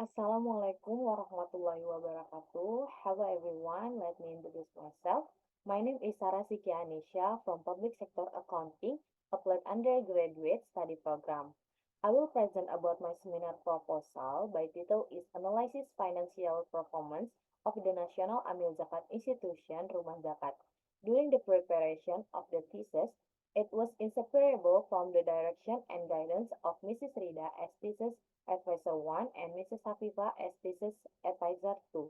Assalamualaikum warahmatullahi wabarakatuh. Hello everyone, let me introduce myself. My name is Sarah Siki Anisha from Public Sector Accounting, Applied Undergraduate Study Program. I will present about my seminar proposal by title is Analysis Financial Performance of the National Amil Zakat Institution Rumah Zakat. During the preparation of the thesis, it was inseparable from the direction and guidance of Mrs. Rida as thesis Advisor 1 and Mrs. Hafifa as Thesis Advisor 2.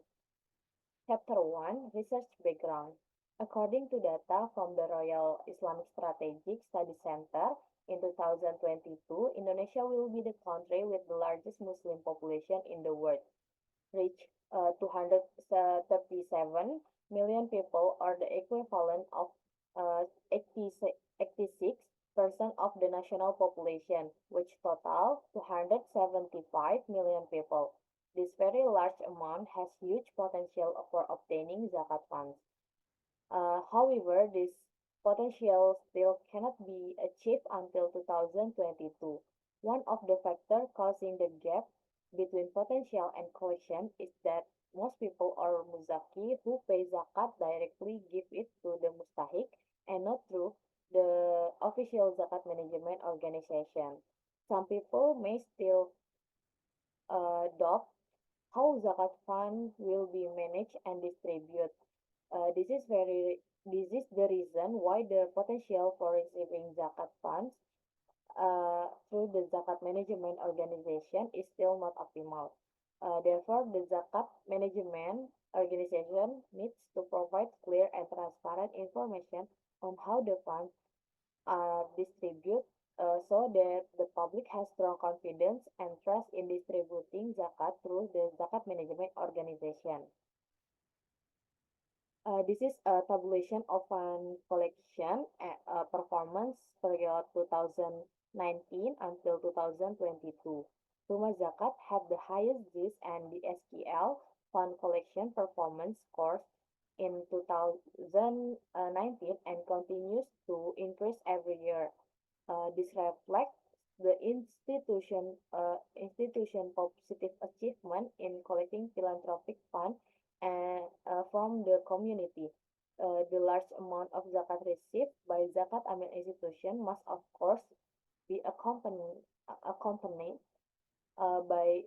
Chapter 1 Research Background. According to data from the Royal Islamic Strategic Study Center, in 2022, Indonesia will be the country with the largest Muslim population in the world, reach 237 million people, or the equivalent of 86% of the national population, which total 275 million people. This very large amount has huge potential for obtaining zakat funds. However, this potential still cannot be achieved until 2022. One of the factors causing the gap between potential and collection is that most people or muzaki who pay zakat directly give it to the mustahik and not through the official zakat management organization. Some people may still doubt how zakat fund will be managed and distributed. This is the reason why the potential for receiving zakat funds through the zakat management organization is still not optimal. Therefore, the zakat management organization needs to provide clear and transparent information on how the funds are distributed so that the public has strong confidence and trust in distributing zakat through the zakat management organization. This is a tabulation of fund collection performance period 2019 until 2022. Rumah Zakat had the highest GIS and the SQL fund collection performance scores in 2019 and continues to increase every year. This reflects the institution positive achievement in collecting philanthropic funds and from the community. The large amount of zakat received by zakat amil institution must of course be accompanied by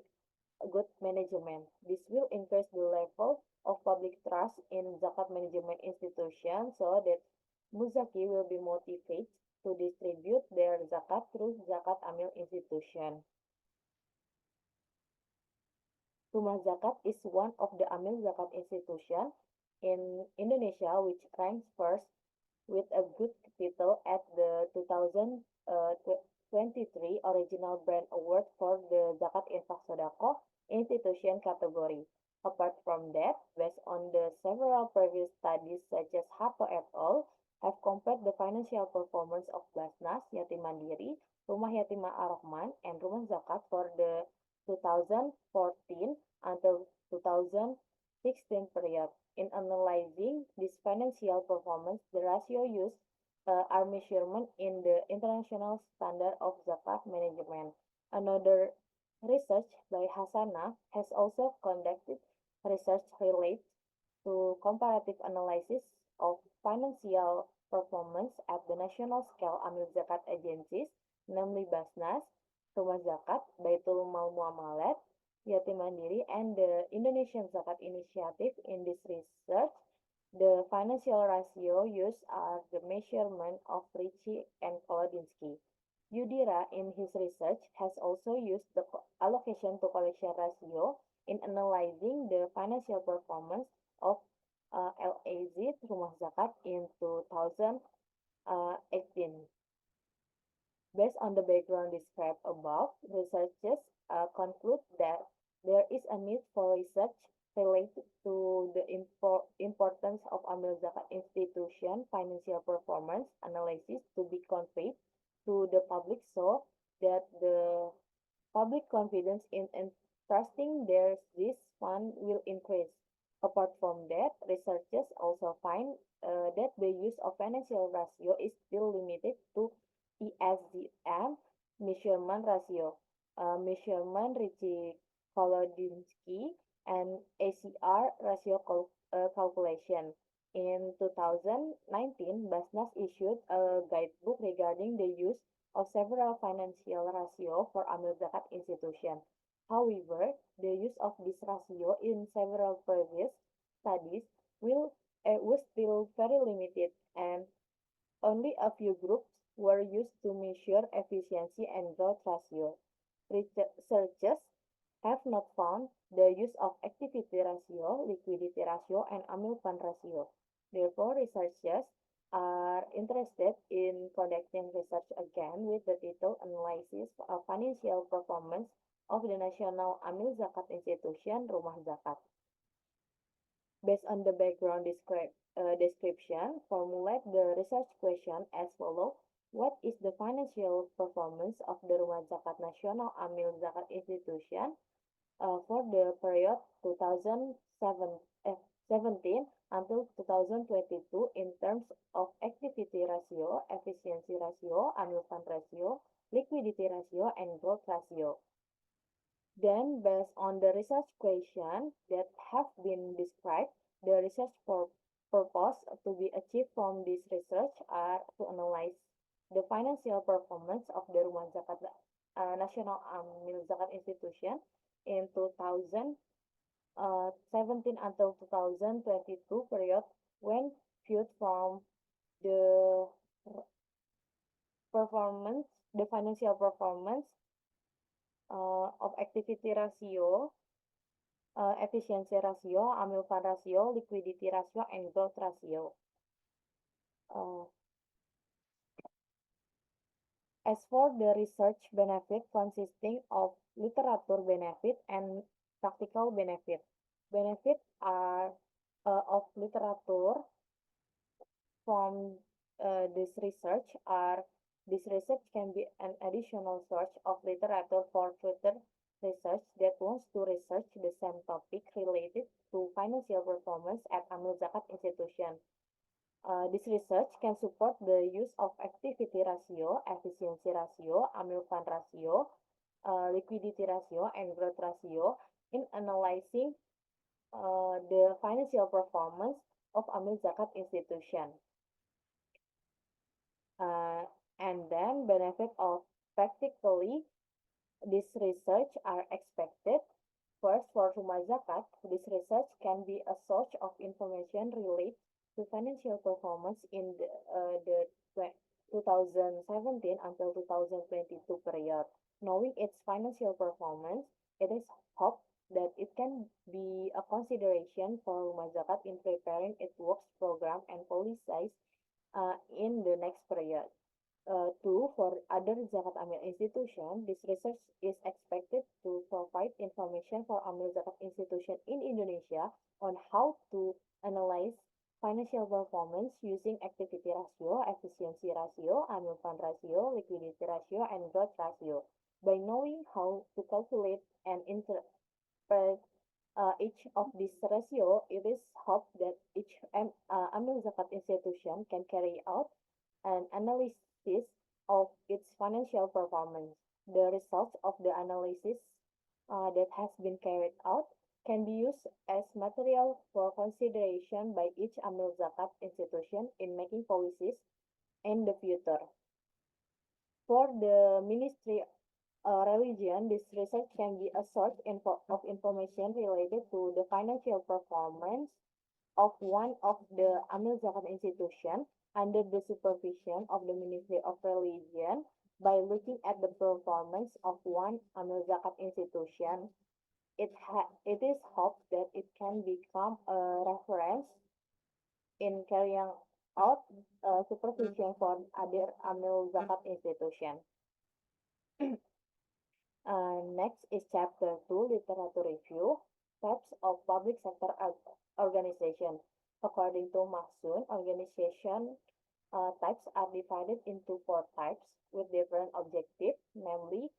good management. This will increase the level of public trust in zakat management institutions so that Muzaki will be motivated to distribute their zakat through zakat amil institution. Rumah Zakat is one of the Amil Zakat institution in Indonesia which ranks first with a good title at the 2023 Original Brand Award for the Zakat Infak Sodako institution category. Apart from that, based on the several previous studies such as Harto et al. Have compared the financial performance of Basnas, Yatim Mandiri, Rumah Yatim Ar-Rahman, and Rumah Zakat for the 2014 until 2016 period. In analyzing this financial performance, the ratio used are measurement in the international standard of zakat management. Another research by Hasana has also conducted research related to comparative analysis of financial performance at the national scale amil zakat agencies, namely Basnas, Rumah Zakat, Baitul Mal Muamalat, Yatim Mandiri, and the Indonesian Zakat Initiative. In this research, the financial ratio used are the measurement of Ricci and Kolodinsky. Yudhira, in his research, has also used the allocation to collection ratio in analyzing the financial performance of LAZ Rumah Zakat in 2018. Based on the background described above, researchers conclude that there is a need for research related to the importance of Amil Zakat institution financial performance analysis to be conveyed to the public so that the public confidence in entrusting this fund will increase. Apart from that, researchers also find that the use of financial ratio is still limited to ESZM measurement ratio, measurement Ricci Kolodinsky, and ACR ratio calculation. In 2019, Basnas issued a guidebook regarding the use of several financial ratio for Amil Zakat institution. However, the use of this ratio in several previous studies was still very limited, and only a few groups were used to measure efficiency and growth ratio. Researchers have not found the use of activity ratio, liquidity ratio, and Amil fund ratio. Therefore, researchers are interested in conducting research again with the detailed analysis of financial performance of the National Amil Zakat Institution, Rumah Zakat. Based on the background description, formulate the research question as follows. What is the financial performance of the Rumah Zakat Nasional Amil Zakat Institution for the period 2017 until 2022 in terms of activity ratio, efficiency ratio, Amil fund ratio, liquidity ratio, and growth ratio? Then, based on the research question that have been described, the research purpose to be achieved from this research are to analyze the financial performance of the Rumah Zakat Nasional Amil Zakat Institution in 2017 until 2022 period when viewed from the performance, the financial performance of activity ratio, efficiency ratio, Amil fund ratio, liquidity ratio, and growth ratio. As for the research benefit consisting of literature benefit and practical benefit. Benefits are of literature from this research are this research can be an additional source of literature for further research that wants to research the same topic related to financial performance at Amil Zakat institution. This research can support the use of activity ratio, efficiency ratio, Amil fund ratio, liquidity ratio, and growth ratio in analyzing the financial performance of Amil Zakat institution. And then benefit of practically this research are expected. First, for Rumah Zakat, this research can be a source of information related to financial performance in the 2017 until 2022 period. Knowing its financial performance, it is hoped that it can be a consideration for Rumah Zakat in preparing its works program and policies in the next period. Two, for other Zakat Amil institution, this research is expected to provide information for Amil Zakat institution in Indonesia on how to analyze financial performance using activity ratio, efficiency ratio, Amil fund ratio, liquidity ratio, and growth ratio. By knowing how to calculate and interpret each of these ratio, it is hoped that each Amil Zakat institution can carry out an analysis of its financial performance. The results of the analysis that has been carried out can be used as material for consideration by each Amil Zakat institution in making policies in the future. For the Ministry Religion, this research can be a source of information related to the financial performance of one of the Amil Zakat institution under the supervision of the Ministry of Religion by looking at the performance of one Amil Zakat institution. It is hoped that it can become a reference in carrying out supervision for other Amil Zakat institution. Next is chapter 2, literature review, types of public sector organization. According to Mahsun, organization types are divided into 4 types with different objectives, namely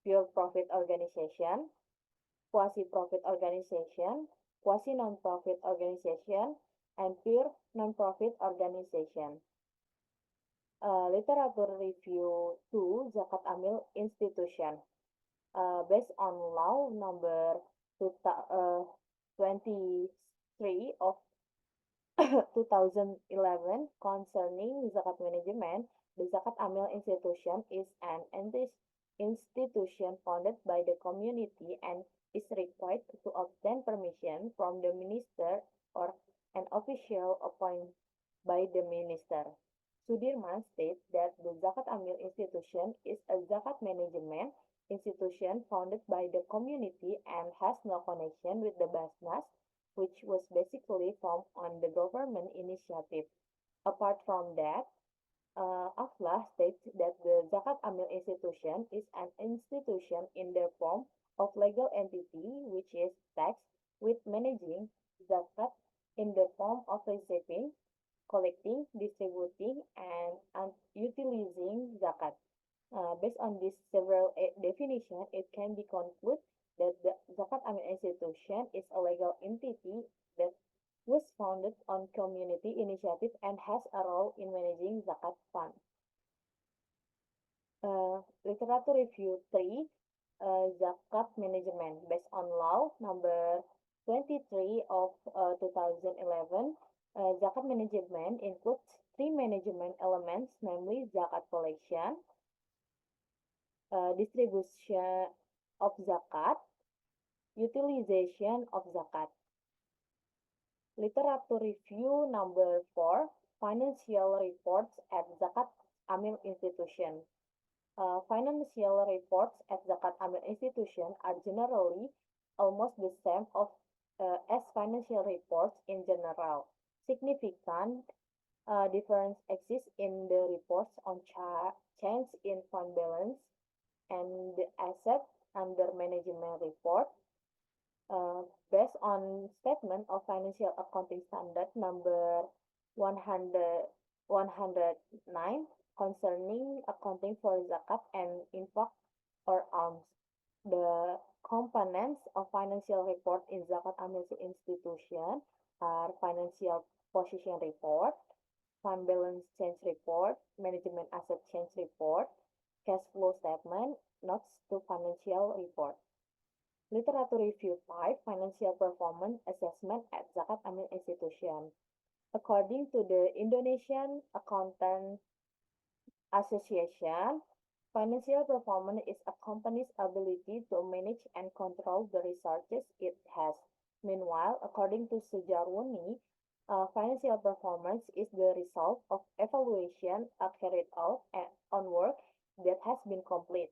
pure profit organization, quasi-profit organization, quasi-non-profit organization, and pure non-profit organization. Literature review 2, Zakat Amil institution. based on law number 23 of 2011 concerning zakat management, the Zakat Amil institution is an institution founded by the community and is required to obtain permission from the minister or an official appointed by the minister. Sudirman states that the Zakat Amil institution is a zakat management institution founded by the community and has no connection with the Basnas, which was basically formed on the government initiative. Apart from that, Aflah states that the Zakat Amil institution is an institution in the form of legal entity which is taxed with managing zakat in the form of receiving, collecting, distributing, and utilizing zakat. Based on these several definitions, it can be concluded that the Zakat Amil institution is a legal entity that was founded on community initiative and has a role in managing zakat fund. Literature Review 3, Zakat Management, based on law number 23 of 2011. Zakat management includes three management elements, namely zakat collection, distribution of zakat, utilization of zakat. Literature Review number 4, Financial Reports at Zakat Amil Institution. Financial reports at Zakat Amil Institution are generally almost the same as financial reports in general. Significant difference exists in the reports on change in fund balance and the asset under management report. Based on statement of Financial Accounting Standard number 109 concerning accounting for zakat and infak or alms. The components of financial report in Zakat Amil institution are financial position report, fund balance change report, management asset change report, cash flow statement, notes to financial report. Literature Review 5, Financial Performance Assessment at Zakat Amil Institution. According to the Indonesian Accountant Association, financial performance is a company's ability to manage and control the resources it has. Meanwhile, according to Sejarwuni, financial performance is the result of evaluation carried out on work that has been complete.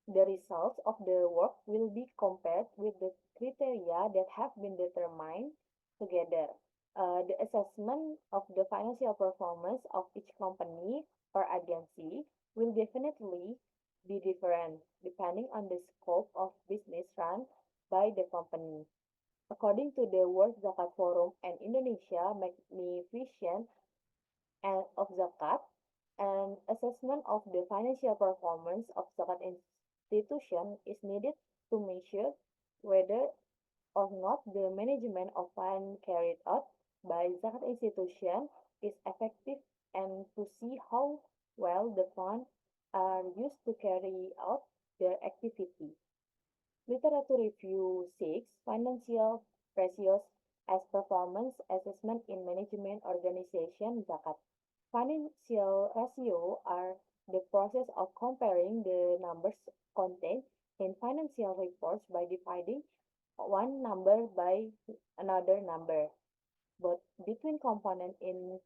The results of the work will be compared with the criteria that have been determined together. The assessment of the financial performance of each company or agency will definitely be different depending on the scope of business run by the company. According to the World Zakat Forum and Indonesia Magnificent and of Zakat, an assessment of the financial performance of Zakat institution is needed to measure whether or not the management of fund carried out by Zakat institution is effective and to see how well the funds are used to carry out their activity. Literature Review 6, Financial Ratios as Performance Assessment in Management Organization Zakat. Financial ratio are the process of comparing the numbers contained in financial reports by dividing one number by another number, both between components in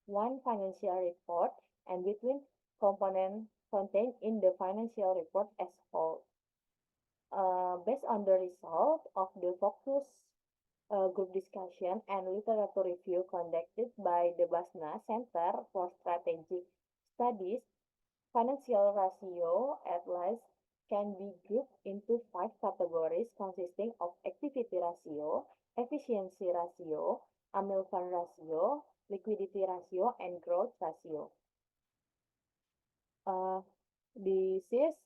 one financial report and between components contained in the financial report as whole. Based on the result of the focus group discussion and literature review conducted by the Basna Center for Strategic Studies, financial ratio at least can be grouped into 5 categories consisting of activity ratio, efficiency ratio, amil fund ratio, liquidity ratio, and growth ratio. This is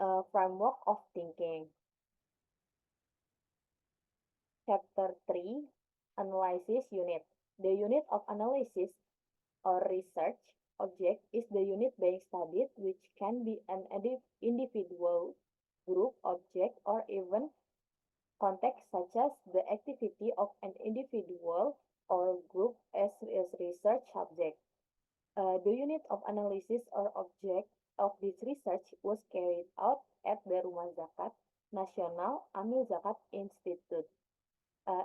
a framework of thinking. Chapter 3, Analysis Unit. The unit of analysis or research object is the unit being studied, which can be an individual, group, object, or even context such as the activity of an individual or group as research subject. The unit of analysis or object of this research was carried out at the Rumah Zakat Nasional Amil Zakat Institute.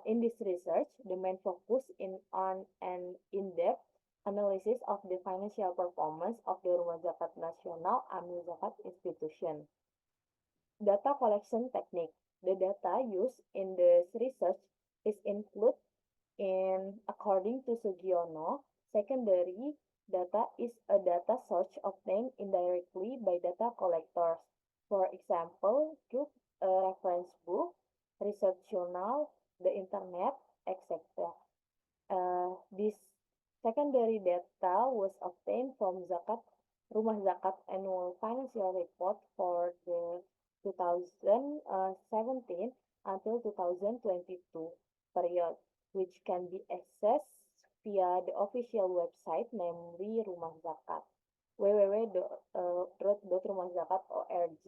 In this research, the main focus on an in-depth analysis of the financial performance of the Rumah Zakat Nasional Amil Zakat Institution. Data collection technique. The data used in this research is included in, according to Sugiono, secondary data is a data source obtained indirectly by data collectors. For example, through a reference book, research journal, the internet, etc. This secondary data was obtained from Rumah Zakat Annual Financial Report for the 2017 until 2022 period, which can be accessed via the official website, namely Rumah Zakat, www.rumahzakat.org.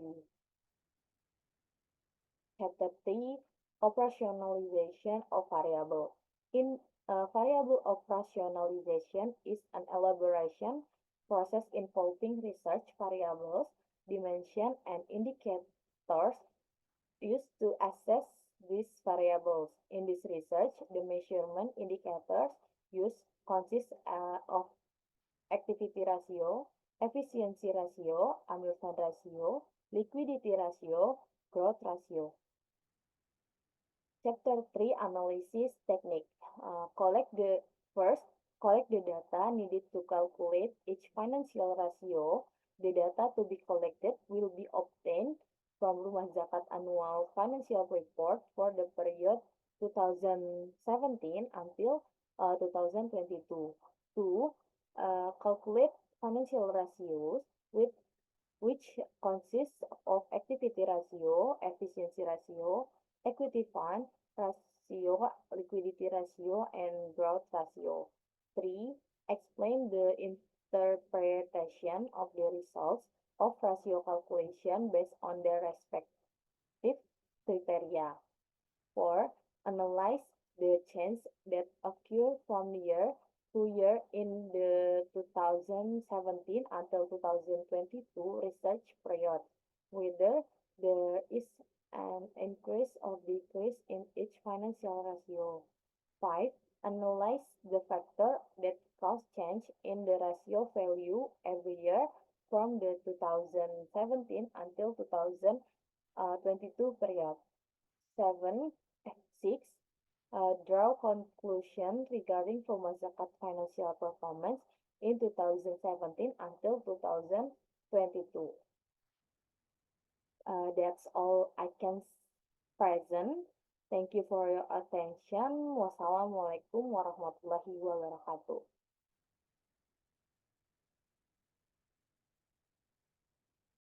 Chapter 3, Operationalization of Variable. In variable operationalization is an elaboration process involving research variables, dimension, and indicators used to assess these variables. In this research, the measurement indicators used consist of activity ratio, efficiency ratio, Amil fund ratio, liquidity ratio, growth ratio. Chapter 3, Analysis Technique. Collect the data needed to calculate each financial ratio. The data to be collected will be obtained from Rumah Zakat Annual Financial Report for the period 2017 until 2022. To calculate financial ratios which consists of activity ratio, efficiency ratio, equity fund ratio, liquidity ratio, and growth ratio. 3. Explain the interpretation of the results of ratio calculation based on their respective criteria. 4. Analyze the change that occur from year to year in the 2017 until 2022 research period, whether there is an increase or decrease in each financial ratio. 5. Analyze the factor that cause change in the ratio value every year from the 2017 until 2022 period. 6. Draw conclusion regarding Rumah Zakat financial performance in 2017 until 2022. That's all I can present. Thank you for your attention. Wassalamualaikum warahmatullahi wabarakatuh.